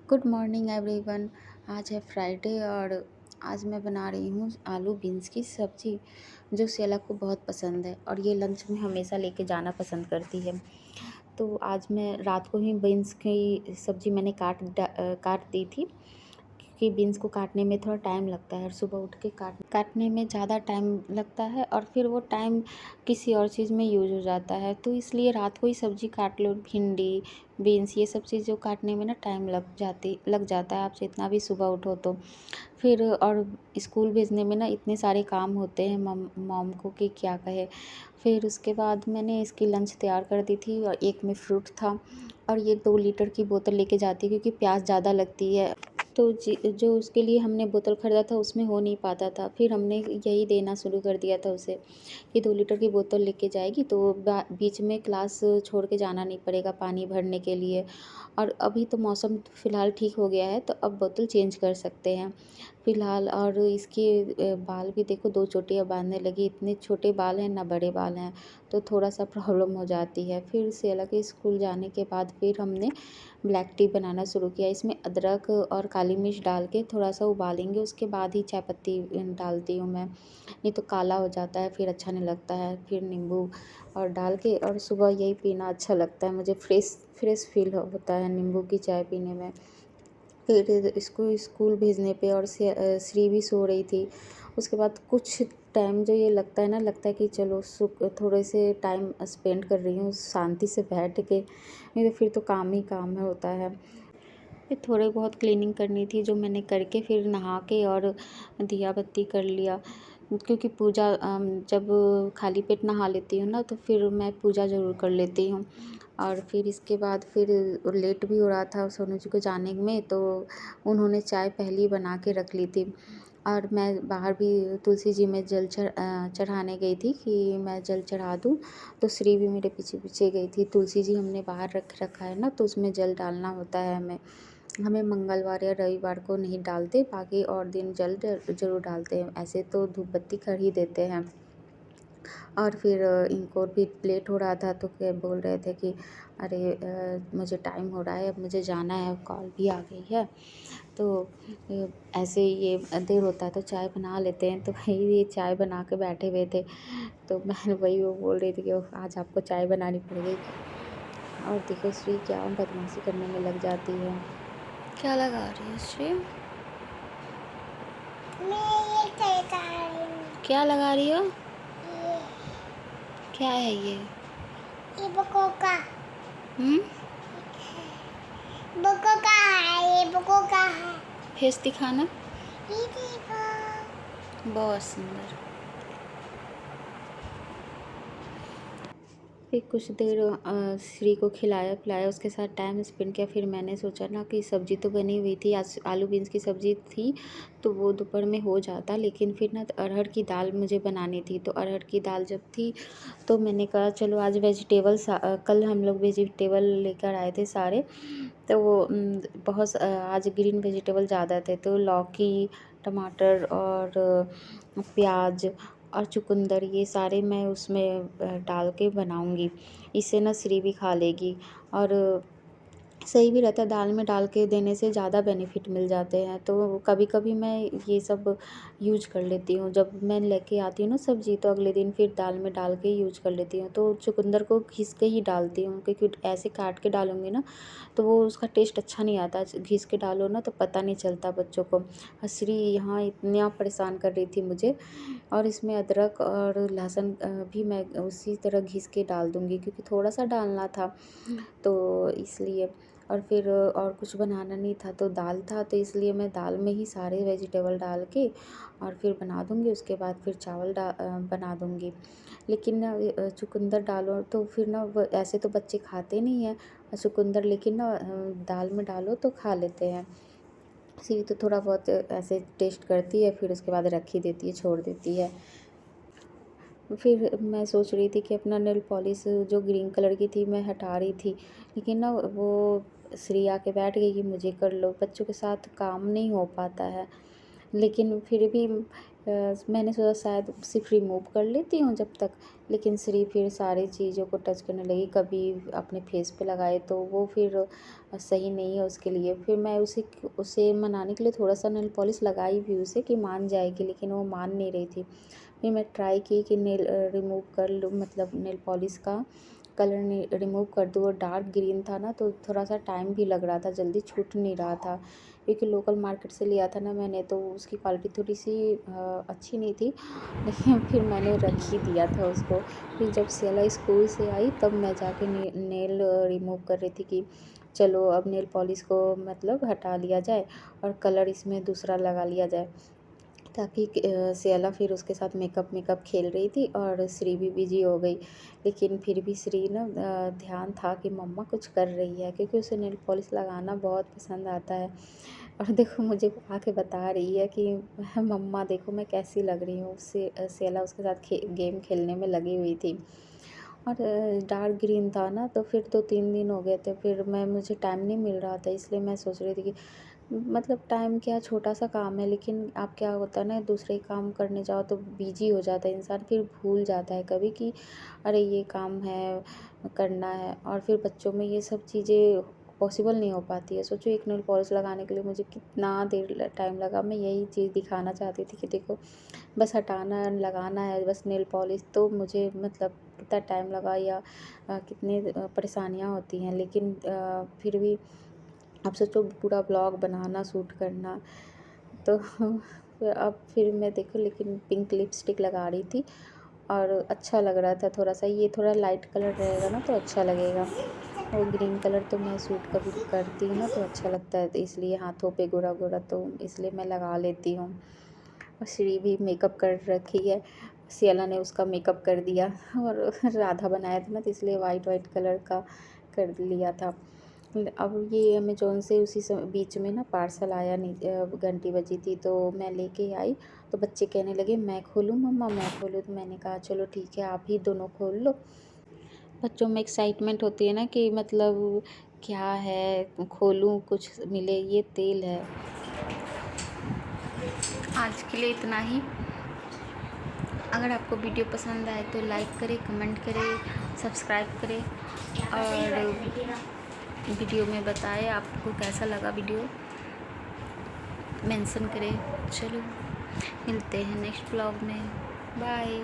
Good morning everyone. आज है Friday और आज मैं बना रही हूँ आलू बीन्स की सब्ज़ी, जो सियाला को बहुत पसंद है और ये लंच में हमेशा लेके जाना पसंद करती है। तो आज मैं रात को ही बीन्स की सब्ज़ी मैंने काट दी थी, क्योंकि बीन्स को काटने में थोड़ा टाइम लगता है और सुबह उठ के काटने में ज़्यादा टाइम लगता है और फिर वो टाइम किसी और चीज़ में यूज़ हो जाता है। तो इसलिए रात को ही सब्ज़ी काट लो। भिंडी, बीन्स ये सब चीज़ों काटने में ना टाइम लग जाता है, आपसे इतना भी सुबह उठो तो। फिर और स्कूल भेजने में ना इतने सारे काम होते हैं मम मॉम को कि क्या कहे। फिर उसके बाद मैंने इसकी लंच तैयार कर दी थी और एक में फ्रूट था और ये 2 लीटर की बोतल लेके जाती है, क्योंकि प्यास ज़्यादा लगती है। तो जो उसके लिए हमने बोतल ख़रीदा था उसमें हो नहीं पाता था। फिर हमने यही देना शुरू कर दिया था उसे कि 2 लीटर की बोतल लेके जाएगी तो बीच में क्लास छोड़ के जाना नहीं पड़ेगा पानी भरने के लिए। और अभी तो मौसम फ़िलहाल ठीक हो गया है, तो अब बोतल चेंज कर सकते हैं फ़िलहाल। और इसके बाल भी देखो 2 चोटियाँ बाँधने लगी, इतने छोटे बाल हैं ना बड़े बाल हैं, तो थोड़ा-सा प्रॉब्लम हो जाती है। फिर से अलग स्कूल जाने के बाद फिर हमने ब्लैक टी बनाना शुरू किया। इसमें अदरक और काली मिर्च डाल के थोड़ा-सा उबालेंगे, उसके बाद ही चाय पत्ती डालती हूँ मैं, नहीं तो काला हो जाता है फिर अच्छा नहीं लगता है। फिर नींबू और डाल के और सुबह यही पीना अच्छा लगता है मुझे, फ्रेश फ्रेश फ़ील होता है नींबू की चाय पीने में। फिर इसको स्कूल भेजने पे और श्री भी सो रही थी। उसके बाद कुछ टाइम जो ये लगता है कि चलो थोड़े से टाइम स्पेंड कर रही हूँ शांति से बैठ के, नहीं तो फिर तो काम ही काम है होता है। फिर थोड़े बहुत क्लीनिंग करनी थी जो मैंने करके फिर नहा के और दिया बत्ती कर लिया, क्योंकि पूजा जब खाली पेट नहा लेती हूँ ना तो फिर मैं पूजा ज़रूर कर लेती हूँ। और फिर इसके बाद फिर लेट भी हो रहा था सोनू जी को जाने में, तो उन्होंने चाय पहले ही बना के रख ली थी। और मैं बाहर भी तुलसी जी में जल चढ़ाने गई थी कि मैं जल चढ़ा दूँ, तो श्री भी मेरे पीछे पीछे गई थी। तुलसी जी हमने बाहर रख रखा है ना, तो उसमें जल डालना होता है हमें। हमें मंगलवार या रविवार को नहीं डालते, बाकी और दिन जल ज़रूर डालते हैं। ऐसे तो धूप बत्ती कर ही देते हैं। और फिर इनको भी लेट हो रहा था तो क्या बोल रहे थे कि अरे मुझे टाइम हो रहा है, अब मुझे जाना है, कॉल भी आ गई है। तो ऐसे ये देर होता है तो चाय बना लेते हैं, तो वही ये चाय बना के बैठे हुए थे। तो मैं वही वो बोल रही थी कि ओह! आज आपको चाय बनानी पड़ेगी। और देखो श्री क्या बदमाशी करने में लग जाती है। क्या लगा रही है श्री? मैं ये लगा रही हूँ। क्या लगा रही हो? ये क्या है ये? ये बुको का हुँ? बुको का है, ये बुको का है। फेस दिखाना। ये देखो। बहुत सुंदर। फिर कुछ देर श्री को खिलाया-पिलाया, उसके साथ टाइम स्पेंड किया। फिर मैंने सोचा ना कि सब्ज़ी तो बनी हुई थी, आज आलू बीन्स की सब्ज़ी थी, तो वो दोपहर में हो जाता। लेकिन फिर ना अरहर की दाल मुझे बनानी थी, तो अरहर की दाल जब थी, तो मैंने कहा चलो आज कल हम लोग वेजिटेबल लेकर आए थे सारे, तो वो आज ग्रीन वेजिटेबल ज़्यादा थे, तो लौकी, टमाटर और प्याज और चुकंदर ये सारे मैं उसमें डाल के बनाऊँगी। इससे ना श्री भी खा लेगी और सही भी रहता है, दाल में डाल के देने से ज़्यादा बेनिफिट मिल जाते हैं। तो कभी-कभी मैं ये सब यूज़ कर लेती हूँ। जब मैं लेके आती हूँ ना सब्ज़ी, तो अगले दिन फिर दाल में डाल के यूज़ कर लेती हूँ। तो चुकंदर को घिस के ही डालती हूँ, क्योंकि ऐसे काट के डालूँगी ना तो वो उसका टेस्ट अच्छा नहीं आता। घिस के डालो ना तो पता नहीं चलता बच्चों को। श्री यहाँ इतना परेशान कर रही थी मुझे। और इसमें अदरक और लहसुन भी मैं उसी तरह घिस के डाल दूँगी, क्योंकि थोड़ा-सा डालना था, तो इसलिए। और फिर और कुछ बनाना नहीं था, तो दाल था, तो इसलिए मैं दाल में ही सारे वेजिटेबल डाल के और फिर बना दूँगी। उसके बाद फिर बना दूँगी। लेकिन ना चुकंदर डालो तो फिर ना वो ऐसे तो बच्चे खाते नहीं हैं चुकंदर, लेकिन ना दाल में डालो तो खा लेते हैं। श्री तो थोड़ा बहुत ऐसे टेस्ट करती है, फिर उसके बाद रख ही देती है, छोड़ देती है। फिर मैं सोच रही थी कि अपना नेल पॉलिश जो ग्रीन कलर की थी मैं हटा रही थी, लेकिन ना वो श्री आके बैठ गई कि मुझे कर लो। बच्चों के साथ काम नहीं हो पाता है, लेकिन फिर भी मैंने सोचा शायद सिर्फ रिमूव कर लेती हूँ जब तक, लेकिन श्री फिर सारी चीज़ों को टच करने लगी, कभी अपने फेस पे लगाए तो वो फिर सही नहीं है उसके लिए। फिर मैं उसे मनाने के लिए थोड़ा सा नेल पॉलिश लगाई भी उसे कि मान जाएगी, लेकिन वो मान नहीं रही थी। फिर मैं ट्राई की कि नेल रिमूव कर लूँ, मतलब नेल पॉलिश का कलर रिमूव कर दूँ। वो डार्क ग्रीन था ना, तो थोड़ा सा टाइम भी लग रहा था, जल्दी छूट नहीं रहा था, क्योंकि लोकल मार्केट से लिया था ना मैंने, तो उसकी क्वालिटी थोड़ी सी अच्छी नहीं थी। लेकिन फिर मैंने रख ही दिया था उसको। फिर जब सियाला स्कूल से आई तब मैं जाके नेल रिमूव कर रही थी कि चलो अब नेल पॉलिश को मतलब हटा लिया जाए और कलर इसमें दूसरा लगा लिया जाए, ताकि सियाला फिर उसके साथ मेकअप खेल रही थी और श्री भी बिजी हो गई। लेकिन फिर भी श्री ना ध्यान था कि मम्मा कुछ कर रही है, क्योंकि उसे नेल पॉलिश लगाना बहुत पसंद आता है। और देखो मुझे आके बता रही है कि मम्मा देखो मैं कैसी लग रही हूँ। उससे सियाला उसके साथ गेम खेलने में लगी हुई थी। और डार्क ग्रीन था ना, तो फिर 2-3 दिन हो गए थे, फिर मुझे टाइम नहीं मिल रहा था, इसलिए मैं सोच रही थी कि मतलब टाइम क्या, छोटा सा काम है, लेकिन अब क्या होता है ना, दूसरे काम करने जाओ तो बिजी हो जाता है इंसान, फिर भूल जाता है कभी कि अरे ये काम है, करना है। और फिर बच्चों में ये सब चीज़ें पॉसिबल नहीं हो पाती है। सोचो एक नेल पॉलिश लगाने के लिए मुझे कितना देर टाइम लगा। मैं यही चीज़ दिखाना चाहती थी कि देखो बस हटाना है, लगाना है बस नेल पॉलिश, तो मुझे मतलब कितना टाइम लगा या कितनी परेशानियाँ होती हैं। लेकिन फिर भी अब सोचो पूरा ब्लॉग बनाना, शूट करना, तो अब फिर मैं देखो लेकिन पिंक लिपस्टिक लगा रही थी और अच्छा लग रहा था थोड़ा सा। ये थोड़ा लाइट कलर रहेगा ना तो अच्छा लगेगा, और ग्रीन कलर तो मैं सूट कभी करती हूँ ना तो अच्छा लगता है, तो इसलिए हाथों पे गोरा गोरा तो इसलिए मैं लगा लेती हूँ। और श्री भी मेकअप कर रखी है, सियाला ने उसका मेकअप कर दिया, और राधा बनाया था ना तो इसलिए वाइट वाइट कलर का कर लिया था। अब ये अमेज़ोन से उसी बीच में ना पार्सल आया, नहीं घंटी बजी थी तो मैं लेके आई, तो बच्चे कहने लगे मैं खोलूँ मम्मा, मैं खोलूँ, तो मैंने कहा चलो ठीक है आप ही दोनों खोल लो। बच्चों में एक्साइटमेंट होती है ना कि मतलब क्या है, खोलूँ कुछ मिले। ये तेल है। आज के लिए इतना ही। अगर आपको वीडियो पसंद आए तो लाइक करें, कमेंट करें, सब्सक्राइब करें, और वीडियो में बताएं आपको कैसा लगा वीडियो, मेंशन करें। चलो मिलते हैं नेक्स्ट ब्लॉग में, बाय।